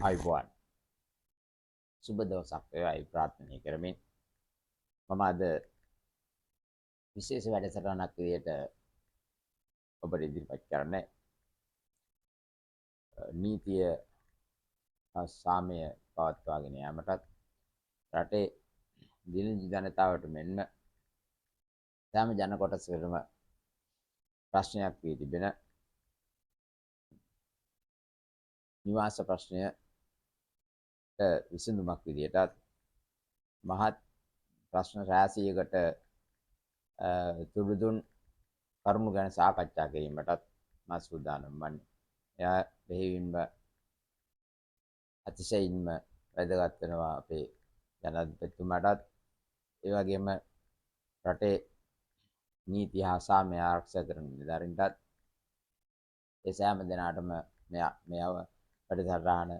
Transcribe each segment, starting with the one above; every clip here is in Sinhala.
ආයුබෝවන් සුබ දවසක් වේවායි ප්‍රාර්ථනා කරමින් මම අද විශේෂ වැඩසටහනක් විදිහට ඔබට ඉදිරිපත් කරන්නේ නීතිය සාමය පවත්වාගෙන යාමටත් රටේ දිනදි ජනතාවට මෙන්ම සෑම ජන කොටසකටම ප්‍රශ්නයක් වී තිබෙන නිවාස ප්‍රශ්නයට විසඳුමක් විදිහටත් මහත් ප්‍රශ්න රාශියකට තුඩුදුන් කරුණු ගැන සාකච්ඡා කිරීමටත් මා සූදානම් වන්නේ. එයා බෙහෙවින්ම අතිශයින්ම වැදගත් වෙනවා අපේ ජනාධිපතිතුමාටත් ඒ වගේම රටේ නීති හා සාමය ආරක්ෂා කරන නිලධාරීන්ටත් ඒ සෑම දෙනාටම මෙයව වැඩසටහන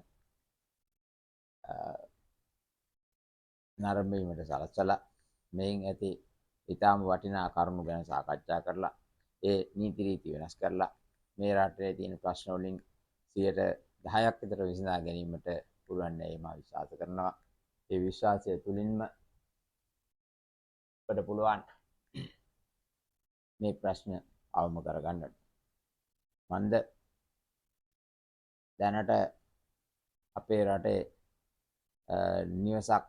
නරඹීමට සලස්සලා මෙයින් ඇති ඊටාම වටිනා කරුණු ගැන සාකච්ඡා කරලා ඒ නීති රීති වෙනස් කරලා මේ රටේ තියෙන ප්‍රශ්න වලින් 10% විතර විසඳා ගැනීමට පුළුවන් නේ මම විශ්වාස කරනවා. ඒ විශ්වාසය තුලින්ම අපට පුළුවන් මේ ප්‍රශ්න අවම කරගන්නට. මන්ද දැනට අපේ රටේ නිවසක්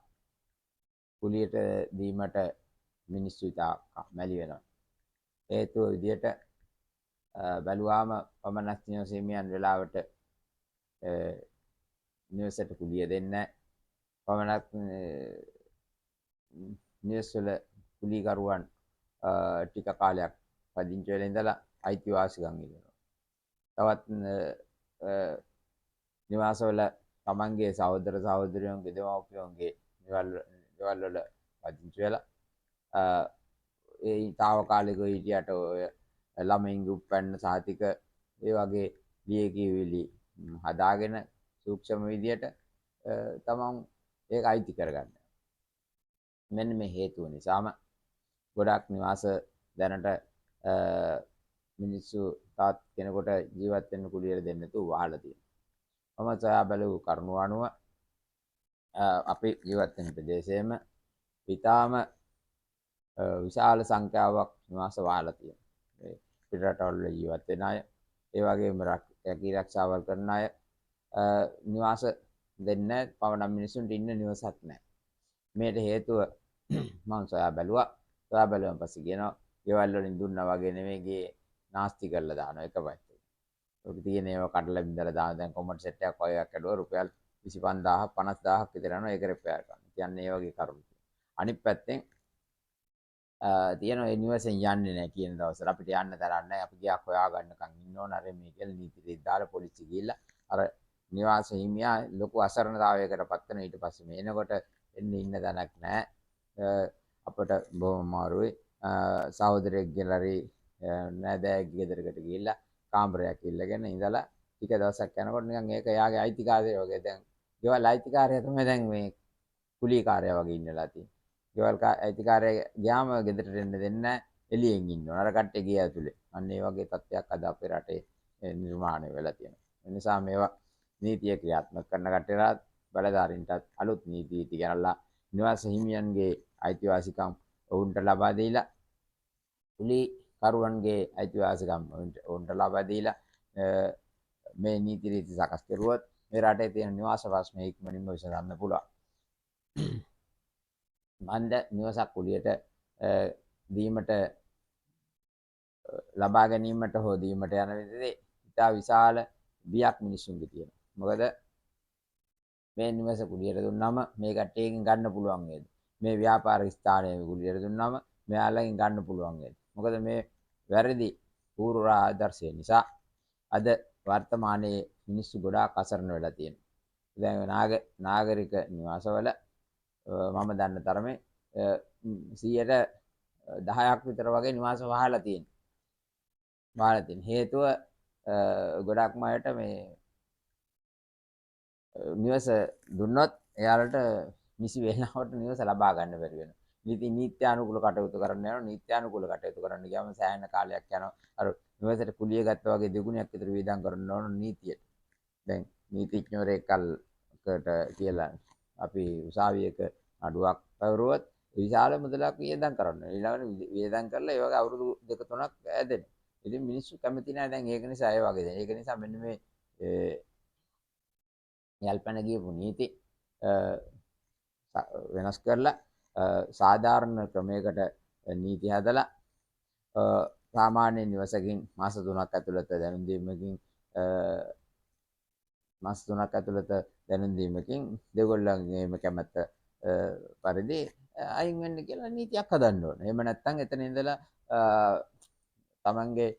කුලියට දීමට මිනිස්සු ඉතා මැලි වෙනවා. හේතුව විදියට බැලුවාම පමණක් නිවස හිමියන් වෙලාවට නිවසට කුලිය දෙන්නේ පමණක් නිවස් වල කුලිකරුවන් ටික කාලයක් පදිංචි වෙලා ඉඳලා අයිතිවාසිකම් ඉල්ලනවා. තවත් නිවාසවල තමන්ගේ සහෝදර සහෝදරියන්ගේ දෙමව්පියන්ගේ ගෙවල් වල පදිංචි වෙලා ඒ తాවකාලිකව හිටියට ඔය ළමයින්ගේ උප්පැන්න සහතික ඒ වගේ ලියකියවිලි හදාගෙන සූක්ෂම විදියට තමන් ඒක අයිති කරගන්න. මෙන්න මේ හේතුව නිසාම ගොඩක් නිවාස දැනට මිනිස්සු තාත් කෙනෙකුට ජීවත් වෙන්න කුලියට දෙන්න තු වහලා තියෙනවා. මම සොයා බැලූ කරුණු අනුව අපි ජීවත් වෙන ප්‍රදේශයේම ඊටාම විශාල සංඛ්‍යාවක් නිවාස වහලා තියෙනවා. පිටරටවල ජීවත් වෙන අය, ඒ වගේම රැකී ආරක්ෂාවල් කරන අය නිවාස දෙන්නේ පවණ මිනිසුන්ට ඉන්න නිවසක් නැහැ. මේට හේතුව මම සොයා බැලුවා. සොයා බැලුවන් පස්සේ කියනවා ගෙවල් වලින් දුන්නා වගේ නෙමෙයි ගේ නාස්ති කරලා දානවා එක පැත්තකින්. ඔක තියෙන ඒවා කඩලා බින්දලා දාන දැන් කොමඩ් සෙට් එකක් වගේක් ඇදුවා රුපියල් 25000 50000ක් විතර යනවා ඒක රිපෙයාර් කරන්න. කියන්නේ ඒ වගේ කරුණු. අනිත් පැත්තෙන් තියෙන ඒ නිවසෙන් යන්නේ නැහැ කියන දවසට අපිට යන්න තරක් නැහැ. අපි ගියක් හොයාගන්නකම් ඉන්න ඕන අර මේ කියලා නීතිරිත් දාලා පොලිසිය ගිහිල්ලා අර නිවාස හිමියා ලොකු අසරණතාවයකට පත් වෙන ඊට පස්සේ මේ එනකොට එන්නේ ඉන්න තැනක් නැහැ. අපිට බොහොම අමාරුයි. සහෝදරයෙක් ගෙලරි නෑදෑයෙක් ගෙදරකට ගිහිල්ලා කාමරයක් ඉල්ලගෙන ඉඳලා ටික දවසක් යනකොට නිකන් ඒක එයාගේ අයිතිකාරය වගේ දැන් ගෙවල් අයිතිකාරය තමයි දැන් මේ කුලීකාරය වගේ ඉන්නලා තියෙන්නේ. ගෙවල් අයිතිකාරය ගියාම ගෙදරට එන්න දෙන්නේ නැහැ එළියෙන් ඉන්නවා. අර කට්ටිය ගිය ඇතුලේ. අන්න ඒ වගේ තත්ත්වයක් අද අපේ රටේ නිර්මාණය වෙලා තියෙනවා. ඒ නිසා මේවා නීතිය ක්‍රියාත්මක කරන කට්ටියලාත් බලධාරීන්ටත් අලුත් නීති ගෙනල්ලා නිවාස හිමියන්ගේ අයිතිවාසිකම් ඔවුන්ට ලබා දීලා කුලී කරුවන්ගේ අයිතිවාසිකම් ඔවුන්ට ලබා දීලා මේ නීති රීති සකස් කරුවොත් මේ රටේ තියෙන නිවාස ප්‍රශ්න ඉක්මනින්ම විසඳන්න පුළුවන්. මන්ද නිවසක් කුලියට දීමට ලබා ගැනීමට හෝ දීමට යන විදිහේ ඉතා විශාල බියක් මිනිසුන්ගේ තියෙනවා. මොකද මේ නිවස කුලියට දුන්නාම මේ කට්ටියකින් ගන්න පුළුවන් වේද? මේ ව්‍යාපාර ස්ථානයේ කුලියට දුන්නාම මෙයාලගෙන් ගන්න පුළුවන් වේද? මොකද මේ වැරදි පූර්ව ආදර්ශය නිසා අද වර්තමානයේ මිනිස්සු ගොඩාක් අසරණ වෙලා තියෙනවා. දැන් නාගරික නිවාසවල මම දන්න තරමේ 10% විතර වගේ නිවාස වහලා තියෙනවා. හේතුව ගොඩක්ම අයට මේ නිවස දුන්නොත් එයාලට නිසි වේලාවට නිවස ලබා ගන්න බැරි වෙනවා. නීත්‍යානුකූල කටයුතු කරන්න යනවා. නීත්‍යානුකූල කටයුතු කරන්න ගියාම සෑහෙන කාලයක් යනවා. අර නිවසට කුලිය ගත්තා වගේ දෙගුණයක් විතර වේදම් කරන්න ඕන නීතියට. දැන් නීතිඥවරයෙක් නඩුවකට කියලා අපි උසාවියක නඩුවක් පැවරුවොත් විශාල මුදලක් වියදම් කරන්න. ඊළඟට වියදම් කරලා ඒ වගේ අවුරුදු 2 3ක් ඇදෙන. ඉතින් මිනිස්සු කැමති නැහැ දැන් ඒක නිසා ඒ වගේ දැන්. ඒක නිසා මෙන්න මේ යල්පැන ගියපු නීති වෙනස් කරලා සාධාරණ ක්‍රමයකට නීති හදලා සාමාන්‍ය නිවසකින් මාස 3ක් ඇතුළත දැනුම් දීමකින් මාස 3ක් ඇතුළත දැනුම් දීමකින් දෙගොල්ලන්ගේම කැමැත්ත පරිදි අයින් වෙන්න කියලා නීතියක් හදන්න ඕනේ. එහෙම නැත්නම් එතන ඉඳලා තමන්ගේ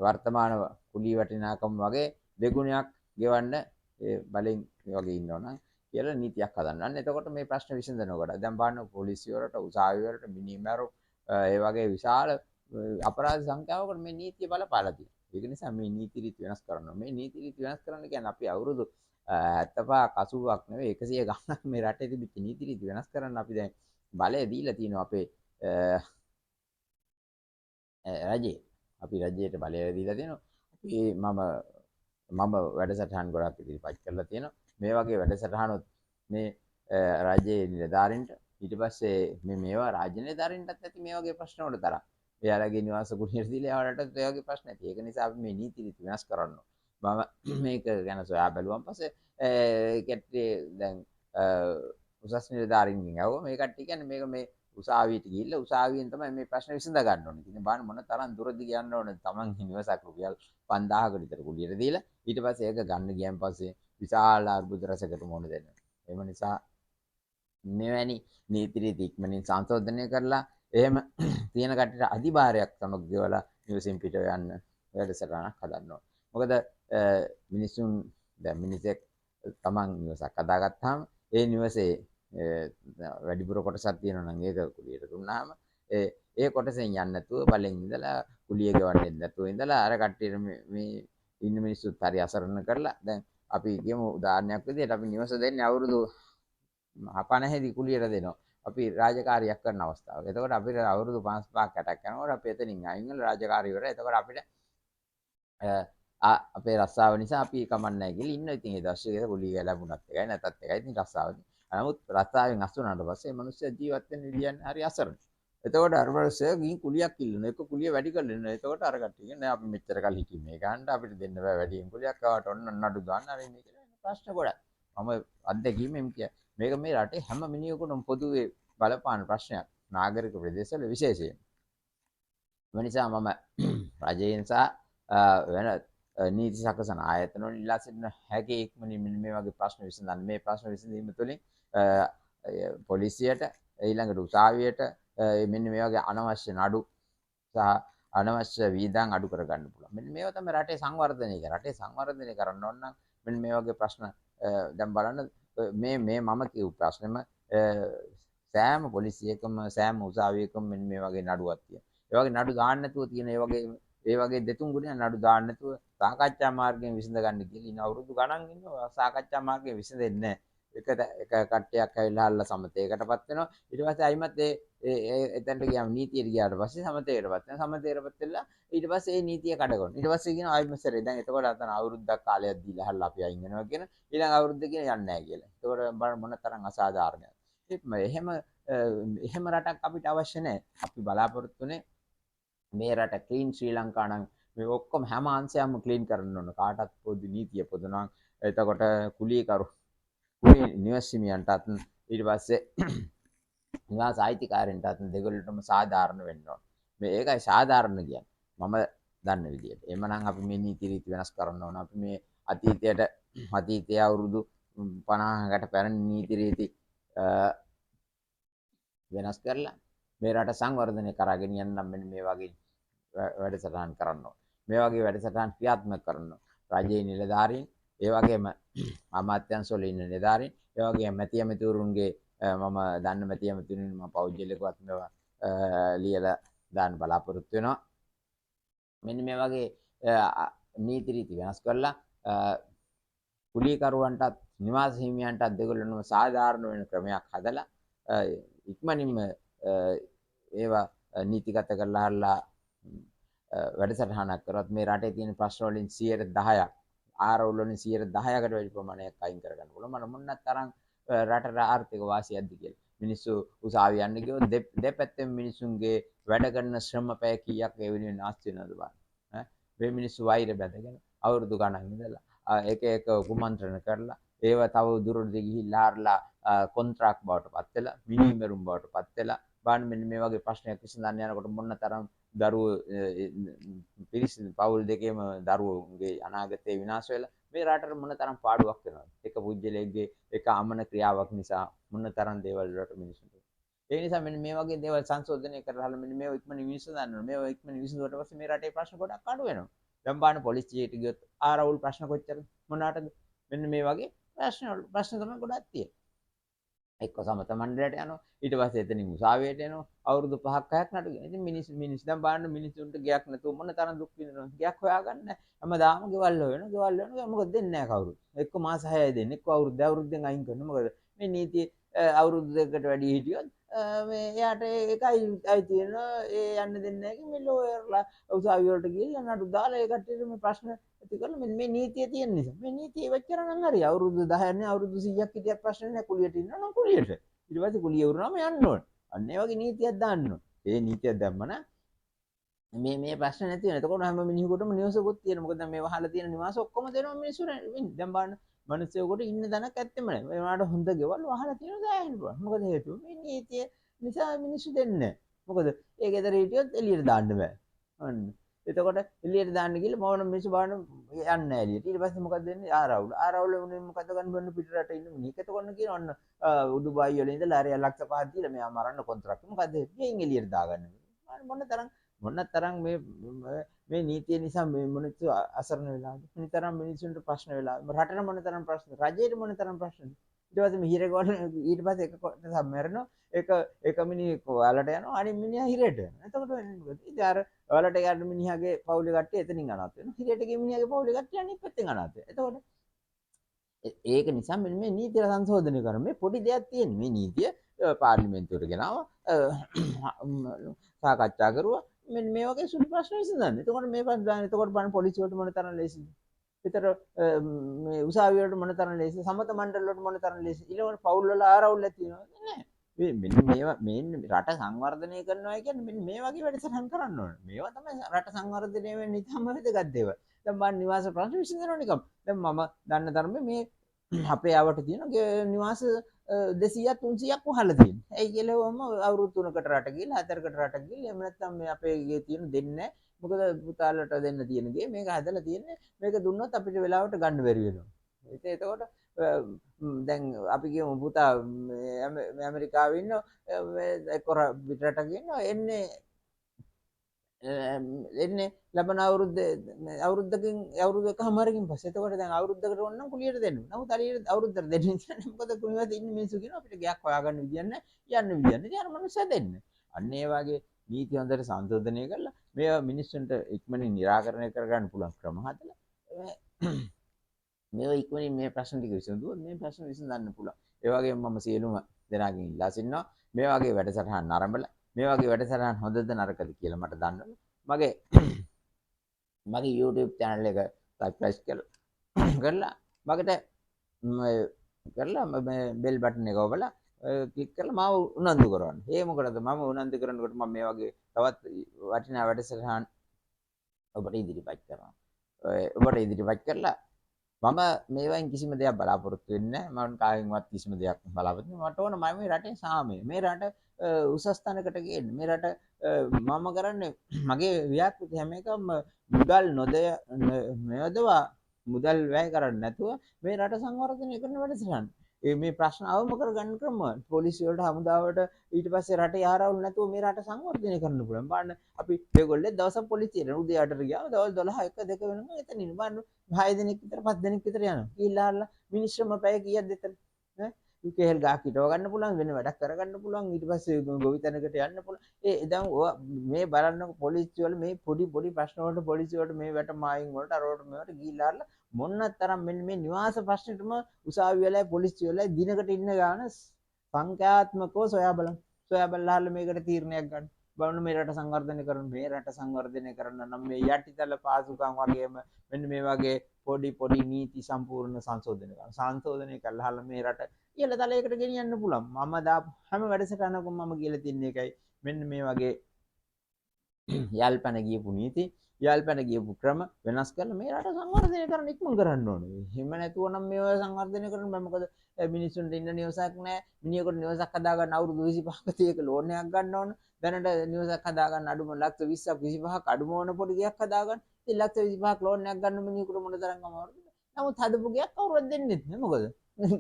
වර්තමාන කුලී වටිනාකම් වගේ දෙගුණයක් ගෙවන්න බලෙන් වගේ ඉන්නවනම් කියලා නීතියක් හදන්න. අන්න එතකොට මේ ප්‍රශ්න විසඳනකොට දැන් බලන්න පොලිසිය වලට උසාවි වලට මිනිමරු ඒ වගේ විශාල අපරාධ සංඛ්‍යාවකට මේ නීතිය බලපාලා තියෙනවා. ඒක නිසා මේ නීති රීති වෙනස් කරනවා. මේ නීති රීති වෙනස් කරන්න කියන්නේ අපි අවුරුදු 75 80ක් නෙවෙයි 100 ගණනක් මේ රටේ තිබිච්ච නීති රීති වෙනස් කරන්න අපි දැන් බලය දීලා තියෙනවා අපේ රජයේ. අපි රජයට බලය දීලා තියෙනවා. අපි මම වැඩසටහන් ගොඩක් ඉදිරිපත් කරලා තියෙනවා. මේ වගේ වැඩසටහනොත් මේ රජයේ නිලධාරීන්ට ඊට පස්සේ මේවා රාජ්‍ය නිලධාරීන්ටත් ඇති මේ වගේ ප්‍රශ්න වලට තරම්. එයාලගේ නිවාස කුලියට දීලා එයාලටත් ඒ වගේ ප්‍රශ්න ඇති. ඒක නිසා අපි මේ නීති රීති වෙනස් කරන්න ඕන. මම මේක ගැන සොයා බැලුවම පස්සේ ඒකට දැන් උසස් නිලධාරීන්ගෙන් අහුවා මේ කට්ටිය කියන්නේ මේක මේ උසාවියට ගිහිල්ලා උසාවියෙන් තමයි මේ ප්‍රශ්න විසඳ ගන්න ඕනේ. ඉතින් බලන්න මොන තරම් දුරදි කියන්න ඕනද තමන් නිවසක් රුපියල් 5000කට විතර කුලියට දීලා ඊට පස්සේ ඒක ගන්න ගියන් පස්සේ විශාල අර්බුද රසකට මුහුණ දෙන්න. එහෙම නිසා මෙවැනි නීති රීති ඉක්මනින් සංශෝධනය කරලා එහෙම තියෙන කට්ටියට අධිභාරයක් සමග ගෙවලා නිවසින් පිට යන්න වැඩසටහනක් හදන්න ඕන. මොකද මිනිසුන් දැන් මිනිසෙක් තමන් නිවසක් හදාගත්තාම ඒ නිවසේ වැඩිපුර කොටසක් තියෙනවා නම් ඒක කුලියට දුන්නාම ඒ කොටසෙන් යන්නේ නැතුව බලෙන් ඉඳලා කුලිය ගෙවන්නේ නැතුව ඉඳලා අර කට්ටියට මේ ඉන්න මිනිස්සුත් හරි අසරණ කරලා දැන් අපි කියමු උදාහරණයක් විදිහට අපි නිවස දෙන්නේ අවුරුදු 50ෙදි කුලියට දෙනවා. අපි රාජකාරියක් කරන අවස්ථාවක. එතකොට අපිට අවුරුදු 55ක් 60ක් යනකොට අපි එතනින් අයින් වෙලා රාජකාරිය ඉවරයි. එතකොට අපිට අපේ රස්සාව නිසා අපි කමන්නේ නැහැ කියලා ඉන්න. ඉතින් ඒ දවස්වල කුලිය ලැබුණත් එකයි නැතත් එකයි. ඉතින් රස්සාවදී. නමුත් රස්සාවෙන් අසුනාට පස්සේ මිනිස්සු ජීවත් වෙන්න විදියන්නේ හරි අසරණ. එතකොට අර මිනිස්සු ගිහින් කුලියක් ඉල්ලන එක කුලිය වැඩි කරලා ඉන්න. එතකොට අර කට්ටිය කියන්නේ අපි මෙච්චර කල් හිටියේ මේ ගන්න අපිට දෙන්න බෑ වැඩියෙන් කුලියක් ආවට ඔන්න නඩු දාන්න හරි මේ කියලා ප්‍රශ්න ගොඩක්. මම අත්දැකීමෙන් කිය මේක මේ රටේ හැම මිනිහෙකුටම පොදුවේ බලපාන ප්‍රශ්නයක්. නාගරික ප්‍රදේශවල විශේෂයෙන්. ඒ නිසා මම රජයෙන් සහ වෙන නීති සකසන ආයතන වලින් ඉල්ලා සිටින හැකි ඉක්මනින් මෙන්න මේ වගේ ප්‍රශ්න විසඳන්න. මේ ප්‍රශ්න විසඳීම තුළින් පොලිසියට ඊළඟට උසාවියට මෙන්න මේ වගේ අනවශ්‍ය නඩු සහ අනවශ්‍ය වියදම් අඩු කරගන්න පුළුවන්. මෙන්න මේවා තමයි රටේ සංවර්ධනය කරන්නේ. රටේ සංවර්ධනය කරන්න ඕන නම් මෙන්න මේ වගේ ප්‍රශ්න දැන් බලන්න මේ මම කියපු ප්‍රශ්නෙම සෑම පොලිසියකම සෑම උසාවියකම මෙන්න මේ වගේ නඩුවක් තියෙනවා. ඒ වගේ නඩු දාන්න නැතුව තියෙන ඒ වගේ දෙතුන් ගුණයක් නඩු දාන්න නැතුව සාකච්ඡා මාර්ගයෙන් විසඳ ගන්න කියලා ඉන්න අවුරුදු ගණන් ඉන්නවා. සාකච්ඡා මාර්ගයෙන් විසඳෙන්නේ නැහැ. එක කට්ටියක් ඇවිල්ලා හල්ලා සමතේකටපත් වෙනවා. ඊට පස්සේ අයිමත් එතනට ගියාම නීතියට ගියාට පස්සේ සමතේකටපත් වෙනවා. සමතේකටපත් වෙලා ඊට පස්සේ ඒ නීතිය කඩගොන. ඊට පස්සේ කියනවා ආයිමත් සරේ දැන් එතකොට අතන අවුරුද්දක් කාලයක් දීලා හල්ලා අපි අයින් වෙනවා කියන ඊළඟ අවුරුද්ද කියන යන්නේ නැහැ කියලා. එතකොට බලන්න මොන තරම් අසාධාරණයක්ද. එහෙම රටක් අපිට අවශ්‍ය නැහැ. අපි බලාපොරොත්තු වෙන්නේ මේ රට ක්ලීන් ශ්‍රී ලංකා නම් මේ ඔක්කොම හැම අංශයක්ම ක්ලීන් කරන්න ඕන. කාටත් පොදු නීතිය පොදුනම් එතකොට කුලියකරු කුලිය නිවස්සිමියන්ටත් ඊට පස්සේ නිවාස අයිතිකාරයන්ටත් දෙගොල්ලටම සාධාරණ වෙන්න ඕන. මේ ඒකයි සාධාරණ කියන්නේ. මම දන්න විදියට. එhmenan අපි මේ නීති රීති වෙනස් කරන්න ඕන. අපි මේ අතීතයේ අවුරුදු 50කට පැරණි නීති රීති වෙනස් කරලා මේ රට සංවර්ධනය කරගෙන යන්න නම් මෙන්න මේ වගේ වැඩසටහන් කරන්න ඕන. මේ වගේ වැඩසටහන් ක්‍රියාත්මක කරන්න ඕන. රජයේ නිලධාරීන්, ඒ වගේම අමාත්‍යාංශවල ඉන්න නිලධාරීන්, ඒ වගේම මැති ඇමතිවරුන්ගේ මම දන්න මැති ඇමතිවරුන් මම පෞද්ගලිකවත් මේවා ලියලා දාන්න බලාපොරොත්තු වෙනවා. මෙන්න මේ වගේ නීති රීති වෙනස් කරලා කුලීකරුවන්ටත් නිවාස හිමියන්ටත් දෙගොල්ලන්ම සාධාරණ වෙන ක්‍රමයක් හදලා ඉක්මනින්ම ඒවා නීතිගත කරලා වැඩසටහනක් කරොත් මේ රටේ තියෙන ප්‍රශ්න වලින් 10%ක් ආරවුල් වලින් 10%කට වැඩි ප්‍රමාණයක් අයින් කරගන්න පුළුවන්. මම මොන තරම් රටට ආර්ථික වාසියක්ද කියලා. මිනිස්සු උසාවි යන්න ගියොත් දෙපැත්තෙන් මිනිසුන්ගේ වැඩ කරන ශ්‍රම පැය කීයක් ඒ වෙනුවෙන් නාස්ති වෙනවද බලන්න. ඈ මේ මිනිස්සු වෛර බැඳගෙන අවුරුදු ගණන් ඉඳලා එක කුමන්ත්‍රණ කරලා ඒව තව දුරට ගිහිල්ලා ආරලා කොන්ත්‍රාක්ට් බවට පත් වෙලා මිනිමෙරුම් බවට පත් වෙලා බලන්න මෙන්න මේ වගේ ප්‍රශ්නයක් විසඳන්න යනකොට මොන තරම් දරුවෝ පිරිසිදු පවුල් දෙකේම දරුවෝගේ අනාගතේ විනාශ වෙලා මේ රටට මොන තරම් පාඩුවක් වෙනවද? එක පුජ්‍යලයේ එක අමන ක්‍රියාවක් නිසා මොන තරම් දේවල් වලට මිනිස්සුන්ට. ඒ නිසා මෙන්න මේ වගේ දේවල් සංශෝධනය කරලා මෙන්න මේව ඉක්මනින් විසඳන්න ඕනේ. මේව ඉක්මනින් විසඳුවට පස්සේ මේ රටේ ප්‍රශ්න ගොඩක් අඩු වෙනවා. දැන් බලන්න පොලිසියට ගියොත් ආරවුල් ප්‍රශ්න කොච්චරද? මොනකටද? මෙන්න මේ වගේ ප්‍රශ්න තමයි ගොඩක් තියෙන්නේ. එක්ක සමත මණ්ඩලයට යනවා ඊට පස්සේ එතනින් උසාවියට එනවා අවුරුදු 5ක් 6ක් නටගෙන ඉතින් මිනිස්සු දැන් බලන්න මිනිස්සුන්ට ගයක් නැතුව මොන තරම් දුක් විඳිනවද ගයක් හොයාගන්න හැමදාම ගෙවල් හොයනවා මොකද දෙන්නේ නැහැ කවුරුත් එක්ක මාස 6යි දෙන්නේ එක්ක අවුරුද්දෙන් අයින් කරනවා මොකද මේ නීතිය අවුරුදු දෙකකට වැඩි හිටියොත් මේ එයාට ඒකයි තියෙනවා ඒ යන්න දෙන්නේ නැහැ මේ ලෝයර්ලා උසාවි වලට ගිහිල්ලා නඩු දාලා ඒ කට්ටියට මේ ප්‍රශ්න ඇති කරලා මේ නීතිය තියෙන නිසා මේ නීතිය ඉවච්චර නම් හරි අවුරුදු 10ක් නේ අවුරුදු 100ක් හිටියක් ප්‍රශ්න නැහැ කුලියට ඉන්නවා නම් කුලියට ඊට පස්සේ කුලිය වුණාම යන්න ඕන අන්න ඒ වගේ නීතියක් දාන්න ඕන ඒ නීතියක් දැම්මම මේ ප්‍රශ්න නැති වෙන. එතකොට හැම මිනිහෙකුටම නිවසකුත් තියෙනවා. මොකද දැන් මේ වහලා තියෙන නිවාස ඔක්කොම දෙනවා මිනිස්සු දැන් බලන්න මිනිස්සුෙකුට ඉන්න තැනක් ඇත්තෙම නැහැ. මේ වුණාට හොඳ ගෙවල් වහලා තියෙනවා දැන් බලන්න. මොකද හේතුව මේ නීතිය නිසා මිනිස්සු දෙන්නේ නැහැ. මොකද ඒ ගෙදර හිටියොත් එළියට දාන්න බෑ. අන්න. එතකොට එළියට දාන්න ගිහලා මොන මිනිස්සු බලන්න යන්නේ නැහැ එළියට. ඊට පස්සේ මොකද වෙන්නේ? ආරවුල. ආරවුල වුණේ මොකද ගන්න බන්න පිට රට ඉන්න මිනිහෙක්. එතකොට කියන ඔන්න උඩුබායි වල ඉඳලා අර ලක්ෂ 5ක් දීලා මෙයා මරන්න කොන්ත්‍රාක්ට්. මොකද ගෙයින් එළියට දාගන්න. මොන තරම් මේ නීතිය නිසා මේ මිනිස්සු අසරණ වෙලාද? මොන තරම් මිනිස්සුන්ට ප්‍රශ්න වෙලාද? රටට මොන තරම් ප්‍රශ්න? රජයට මොන තරම් ප්‍රශ්නද? ඊට පස්සේ මේ හිරේගොල්ල ඊට පස්සේ එක කොටසක් මැරෙනවා. එක මිනිහෙක් වලට යනවා. අනිත් මිනිහා හිරේට යනවා. එතකොට වෙන්නේ මොකද? ඉතින් අර වලට යන මිනිහාගේ පවුලේ කට්ටිය එතනින් අනාථ වෙනවා. හිරේට ගිය මිනිහාගේ පවුලේ කට්ටිය අනිත් පැත්තෙන් අනාථ වෙනවා. එතකොට ඒක නිසා මෙන්න මේ නීතිය සංශෝධනය කරන මේ පොඩි දෙයක් තියෙන මේ නීතිය පාර්ලිමේන්තුවට ගෙනාවා සාකච්ඡා කරුවා මෙන්න මේ වගේ සුළු ප්‍රශ්න විසඳන්න. එතකොට මේ ප්‍රශ්න දාන්න. එතකොට බලන්න පොලිසිය වලට මොන තරම් ලේසිද? විතර මේ උසාවිය වලට මොන තරම් ලේසිද? සමත මණ්ඩල වලට මොන තරම් ලේසිද? ඊළඟට පවුල් වල ආරවුල් තියෙනවද? නෑ. මෙන්න මේවා මේ රට සංවර්ධනය කරනවා කියන්නේ මෙන්න මේ වගේ වැඩසටහන් කරන්න ඕනේ. මේවා තමයි රට සංවර්ධනය වෙන්නේ ඉතාම වැදගත් දේවල්. දැන් මම නිවාස ප්‍රශ්න විසඳනවා නිකම්. දැන් මම දන්න තරමේ මේ අපේ ආවට තියෙන නිවාස 200ක් 300ක් වහලා තියෙනවා. ඇයි කියලා වම අවුරුදු 3කට රට ගිහලා 4කට රට ගිහලා එහෙම නැත්නම් මේ අපේ ගේ තියෙන දෙන්නේ නැහැ. මොකද පුතාලට දෙන්න තියෙන ගේ මේක හදලා තියෙන්නේ. මේක දුන්නොත් අපිට වෙලාවට ගන්න බැරි වෙනවා. එතකොට දැන් අපි කියමු පුතා ඇමරිකාවේ ඉන්න කොර පිටරට ගියනවා එන්නේ ලබන අවුරුද්දකින් අවුරුදු එකමාරකින් පස්සේ. එතකොට දැන් අවුරුද්දකට ඕන නම් කුලියට දෙන්න. නමුත් හරියට අවුරුද්දට දෙන්නේ නැහැ. මොකද කුලියට ඉන්න මිනිස්සු කියනවා අපිට ගයක් හොයාගන්න විදියක් නැහැ. යන්න විදියක් නැහැ. අර මනුස්සයා දෙන්නේ. අන්න ඒ වගේ නීති හොඳට සංශෝධනය කරලා මේවා මිනිස්සුන්ට ඉක්මනින් निराකරණය කරගන්න පුළුවන් ක්‍රම හදලා මේවා ඉක්මනින් මේ ප්‍රශ්න ටික විසඳුවොත් මේ ප්‍රශ්න විසඳන්න පුළුවන්. ඒ වගේම මම සියලුම දෙනාගෙන් ඉල්ලා සිටිනවා මේ වගේ වැඩසටහන් ආරම්භලා මේ වගේ වැඩසටහන් හොඳද නරකද කියලා මට දන්නවනේ. මගේ YouTube channel එක subscribe කරලා මකට කරලා මේ bell button එක ඔබලා ක්ලික් කරලා මාව උනන්දු කරවන්න. ඒ මොකටද මම උනන්දු කරනකොට මම මේ වගේ තවත් වටිනා වැඩසටහන් ඔබට ඉදිරිපත් කරනවා. ඔබට ඉදිරිපත් කරලා මම මේවෙන් කිසිම දෙයක් බලාපොරොත්තු වෙන්නේ නැහැ. මම කාගෙන්වත් කිසිම දෙයක් බලාපොරොත්තු වෙන්නේ. මට ඕන මේ රටේ සාමය. මේ රට උසස් තැනකට ගේන්න. මේ රට මම කරන්නේ මගේ ව්‍යාපෘති හැම එකම මුදල් නොයදවා මුදල් වැය කරන්නේ නැතුව මේ රට සංවර්ධනය කරන වැඩසටහන. මේ ප්‍රශ්න අවම කරගන්න ක්‍රම පොලිසිය වලට හමුදාවට ඊට පස්සේ රටේ ආරවුල් නැතුව මේ රට සංවර්ධනය කරන්න පුළුවන්. බලන්න අපි ඒගොල්ලෝ දවසක් පොලිසියට උදේ 8ට ගියාම දවල් 12 1 2 වෙනකම් එතන ඉන්න. බලන්න 6 දිනක් විතර 5 දිනක් විතර යනවා. ඊළාලා මිනිස්සුම පැය කීයක්ද එතන? ඈ කේල් ගහ කිටව ගන්න පුළුවන් වෙන වැඩක් කරගන්න පුළුවන් ඊට පස්සේ ගොවිතැනකට යන්න පුළුවන්. දැන් මේ බලන්න පොලිසිය වල මේ පොඩි ප්‍රශ්න වලට පොලිසිය වලට මේ වැට මායින් වලට අරවට මේවට ගිහිල්ලා මොන්න තරම් මෙන්න මේ නිවාස ප්‍රශ්නෙටම උසාවි වෙලයි පොලිසිය වෙලයි දිනකට ඉන්න ගාන සංඛ්‍යාත්මකව සොයා බලලා මේකට තීරණයක් ගන්න. බලන්න මේ රට සංවර්ධනය කරන මේ රට සංවර්ධනය කරන්න නම් මේ යටිතල පාසුකම් වගේම මෙන්න මේ වගේ පොඩි පොඩි නීති සම්පූර්ණ සංශෝධනය කරලා මේ රට ඉහළ තලයකට ගෙනියන්න පුළුවන්. මම දාපු හැම වැඩසටහනකම මම කියලා තියන එකයි මෙන්න මේ වගේ යල්පැන ගියපු නීති යල්පැන ගියපු ක්‍රම වෙනස් කරලා මේ රට සංවර්ධනය කරන්න ඉක්මන් කරන්න ඕනේ. එහෙම නැතුව නම් මේව සංවර්ධනය කරන්න බෑ. මොකද මිනිස්සුන්ට ඉන්න නිවසක් නැහැ. මිනිහෙකුට නිවසක් හදාගන්න අවුරුදු 25ක 30ක ලෝන් එකක් ගන්න ඕන. දැනට නිවසක් හදාගන්න අඩුම ලක්ෂ 20ක් 25ක් අඩුම ඕන පොඩි ගයක් හදාගන්න. ඉතින් ලක්ෂ 25ක් ලෝන් එකක් ගන්න මිනිහෙකුට මොන තරම් අමාරුද? නමුත් හදපු ගයක් කවුරුත් දෙන්නෙත් නෑ. මොකද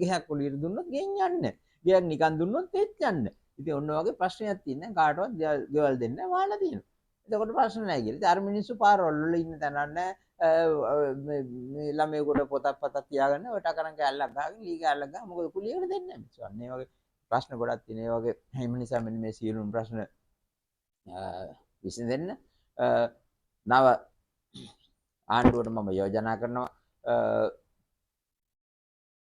ගයක් ඔලියට දුන්නොත් ගෙන් යන්නේ. ගයක් නිකන් දුන්නොත් ඒත් යන්නේ. ඉතින් ඔන්න වගේ ප්‍රශ්නයක් තියෙනවා. කාටවත් ගෙවල් දෙන්න වහලා තියෙනවා. එතකොට ප්‍රශ්න නැහැ කියලා. ඉතින් අර මිනිස්සු පාරවල් වල ඉන්න තැනක් නැහැ. මේ ළමයෙකුට පොතක් තියාගන්න ඔය ටකරන් කැල්ලක් ගහගෙන ලී කැල්ලක් ගහ මොකද කුලියකට දෙන්නේ නැහැ මිනිස්සු. අන්න ඒ වගේ ප්‍රශ්න ගොඩක් තියෙන. ඒ වගේ එහෙම නිසා මෙන්න මේ සියලුම ප්‍රශ්න විසඳෙන්න නව ආණ්ඩුවට මම යෝජනා කරනවා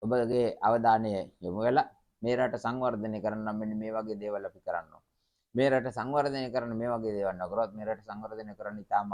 ඔබගේ අවධානය යොමු වෙලා මේ රට සංවර්ධනය කරන්න නම් මෙන්න මේ වගේ දේවල් අපි කරන්න ඕනේ. මේ රට සංවර්ධනය කරන මේ වගේ දේවල් නකරොත් මේ රට සංවර්ධනය කරන්න ඉතාම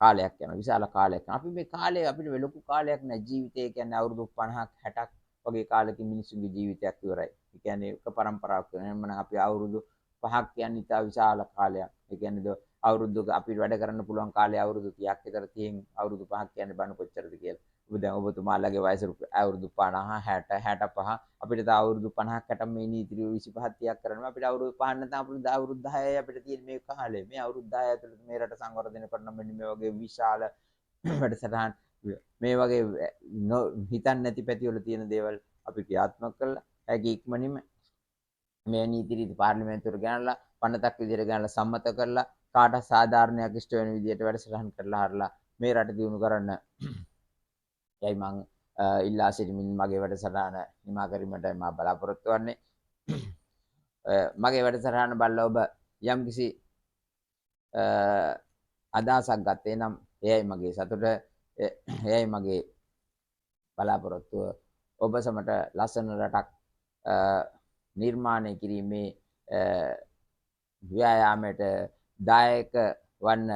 කාලයක් යනවා. විශාල කාලයක් යනවා. අපි මේ කාලේ අපිට ලොකු කාලයක් නෑ. ජීවිතය කියන්නේ අවුරුදු 50ක් 60ක් වගේ කාලෙකින් මිනිස්සුන්ගේ ජීවිතයක් ඉවරයි. ඒ කියන්නේ එක පරම්පරාවක් වෙනවා. එහෙනම් අපි අවුරුදු 5ක් කියන්නේ ඉතා විශාල කාලයක්. ඒ කියන්නේ අවුරුද්දක අපිට වැඩ කරන්න පුළුවන් කාලය අවුරුදු 30ක් විතර තියෙන අවුරුදු 5ක් කියන්නේ බලන්න කොච්චරද කියලා. ඔබ දැන් ඔබතුමාලගේ වයස අවුරුදු 50 60 65 අපිට තව අවුරුදු 50ක් 60ක් මේ නීති 25 30ක් කරනවා. අපිට අවුරුදු 5 නැත්නම් අපිට අවුරුදු 10යි අපිට තියෙන මේ කාලේ. මේ අවුරුදු 10 ඇතුළත මේ රට සංවර්ධනය කරන මෙන්න මේ වගේ විශාල වැඩසටහන් මේ වගේ හිතන්නේ නැති පැතිවල තියෙන දේවල් අපි ක්‍රියාත්මක කළා. ඒකේ ඉක්මනින්ම මේ නීති රීති පාර්ලිමේන්තුවට ගෙනල්ලා පනතක් විදියට ගෙනල්ලා සම්මත කරලා කාට සාධාරණයක් ඉෂ්ට වෙන විදියට වැඩසටහන් කරලා හරලා මේ රට දියුණු කරන්න යයි මං ඉල්ලා සිටිමින් මගේ වැඩසටහන නිමා කිරීමටයි මම බලාපොරොත්තු වෙන්නේ. මගේ වැඩසටහන බලලා ඔබ යම්කිසි අදහසක් ගත්තේ නම් එයයි මගේ සතුට, එයයි මගේ බලාපොරොත්තුව. ඔබ සමට ලස්සන රටක් නිර්මාණය කිරීමේ ව්‍යායාමයට දායක වන්න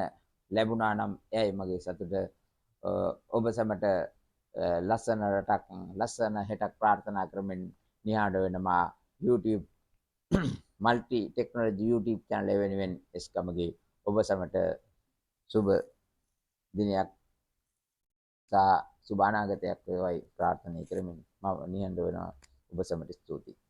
ලැබුණා නම් එයයි මගේ සතුට. ඔබ සමට ලස්සන රටක් ලස්සන හෙටක් ප්‍රාර්ථනා කරමින් නිහඬ වෙන මා YouTube multi technology YouTube channel වෙනුවෙන් එස්කමගේ ඔබ සමට සුබ දිනයක් සහ සුබ අනාගතයක් වේවායි ප්‍රාර්ථනා කරමින් මම නිහඬ වෙනවා. ඔබ සමට ස්තුතියි.